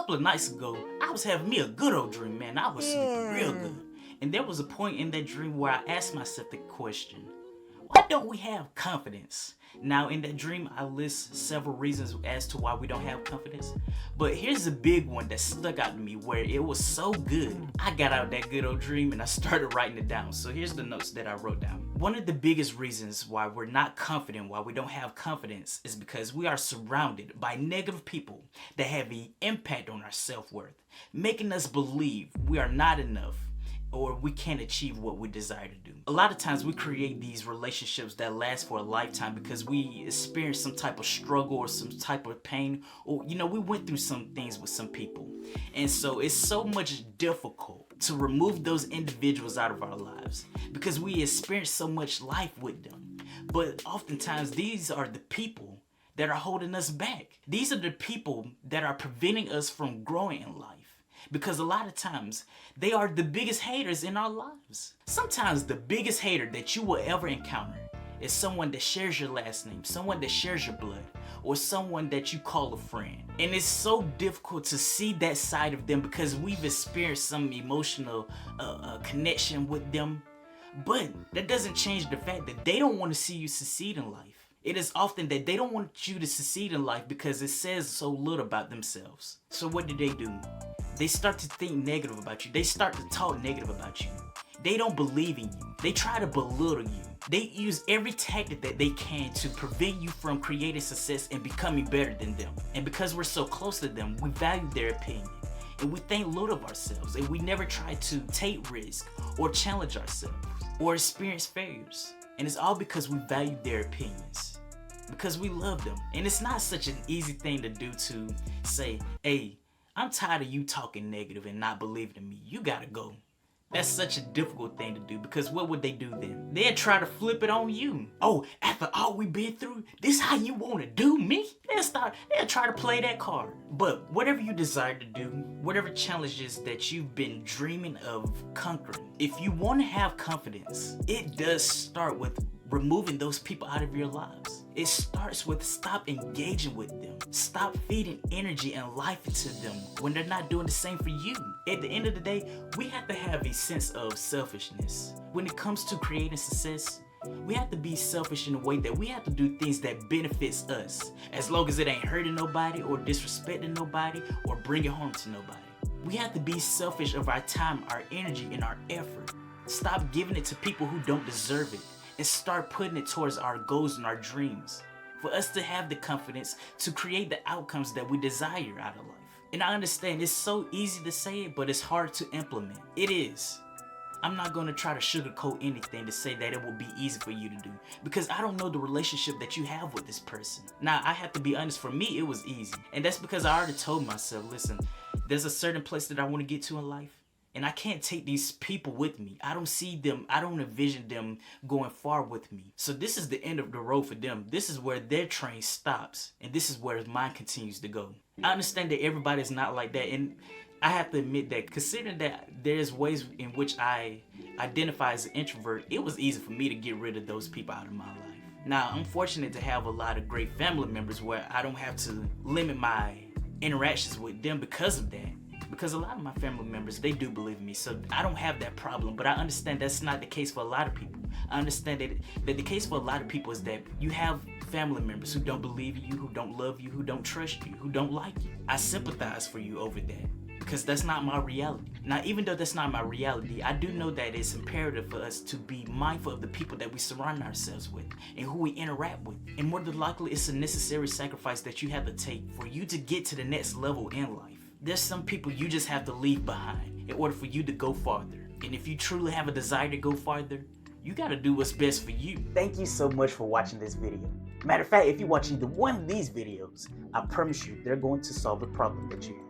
couple of nights ago, I was having me a good old dream, man. I was sleeping real good. And there was a point in that dream where I asked myself the question, why don't we have confidence? Now, in that dream, I list several reasons as to why we don't have confidence. But here's a big one that stuck out to me where it was so good. I got out that good old dream and I started writing it down. So here's the notes that I wrote down. One of the biggest reasons why we're not confident, why we don't have confidence, is because we are surrounded by negative people that have an impact on our self-worth, making us believe we are not enough, or we can't achieve what we desire to do. A lot of times we create these relationships that last for a lifetime because we experience some type of struggle or some type of pain, or we went through some things with some people. And so it's so much difficult to remove those individuals out of our lives because we experience so much life with them. But oftentimes these are the people that are holding us back. These are the people that are preventing us from growing in life. Because a lot of times, they are the biggest haters in our lives. Sometimes the biggest hater that you will ever encounter is someone that shares your last name, someone that shares your blood, or someone that you call a friend. And it's so difficult to see that side of them because we've experienced some emotional connection with them. But that doesn't change the fact that they don't want to see you succeed in life. It is often that they don't want you to succeed in life because it says so little about themselves. So what do? They start to think negative about you. They start to talk negative about you. They don't believe in you. They try to belittle you. They use every tactic that they can to prevent you from creating success and becoming better than them. And because we're so close to them, we value their opinion. And we think little of ourselves. And we never try to take risks or challenge ourselves or experience failures. And it's all because we value their opinions. Because we love them. And it's not such an easy thing to do to say, hey, I'm tired of you talking negative and not believing in me. You gotta go. That's such a difficult thing to do because what would they do then? They'd try to flip it on you. Oh, after all we've been through, this how you want to do me? They'll try to play that card. But whatever you desire to do, whatever challenges that you've been dreaming of conquering, if you want to have confidence, it does start with removing those people out of your lives. It starts with stop engaging with them. Stop feeding energy and life into them when they're not doing the same for you. At the end of the day, we have to have a sense of selfishness. When it comes to creating success, we have to be selfish in a way that we have to do things that benefits us, as long as it ain't hurting nobody or disrespecting nobody or bringing harm to nobody. We have to be selfish of our time, our energy, and our effort. Stop giving it to people who don't deserve it, and start putting it towards our goals and our dreams for us to have the confidence to create the outcomes that we desire out of life. And I understand it's so easy to say it, but it's hard to implement. It is. I'm not going to try to sugarcoat anything to say that it will be easy for you to do because I don't know the relationship that you have with this person. Now, I have to be honest, for me, it was easy. And that's because I already told myself, listen, there's a certain place that I want to get to in life. And I can't take these people with me. I don't see them. I don't envision them going far with me. So this is the end of the road for them. This is where their train stops. And this is where mine continues to go. I understand that everybody's not like that. And I have to admit that considering that there's ways in which I identify as an introvert, it was easy for me to get rid of those people out of my life. Now, I'm fortunate to have a lot of great family members where I don't have to limit my interactions with them because of that. Because a lot of my family members, they do believe in me, so I don't have that problem. But I understand that's not the case for a lot of people. I understand that the case for a lot of people is that you have family members who don't believe in you, who don't love you, who don't trust you, who don't like you. I sympathize for you over that because that's not my reality. Now, even though that's not my reality, I do know that it's imperative for us to be mindful of the people that we surround ourselves with and who we interact with. And more than likely, it's a necessary sacrifice that you have to take for you to get to the next level in life. There's some people you just have to leave behind in order for you to go farther. And if you truly have a desire to go farther, you gotta do what's best for you. Thank you so much for watching this video. Matter of fact, if you watch either one of these videos, I promise you they're going to solve the problem that you have.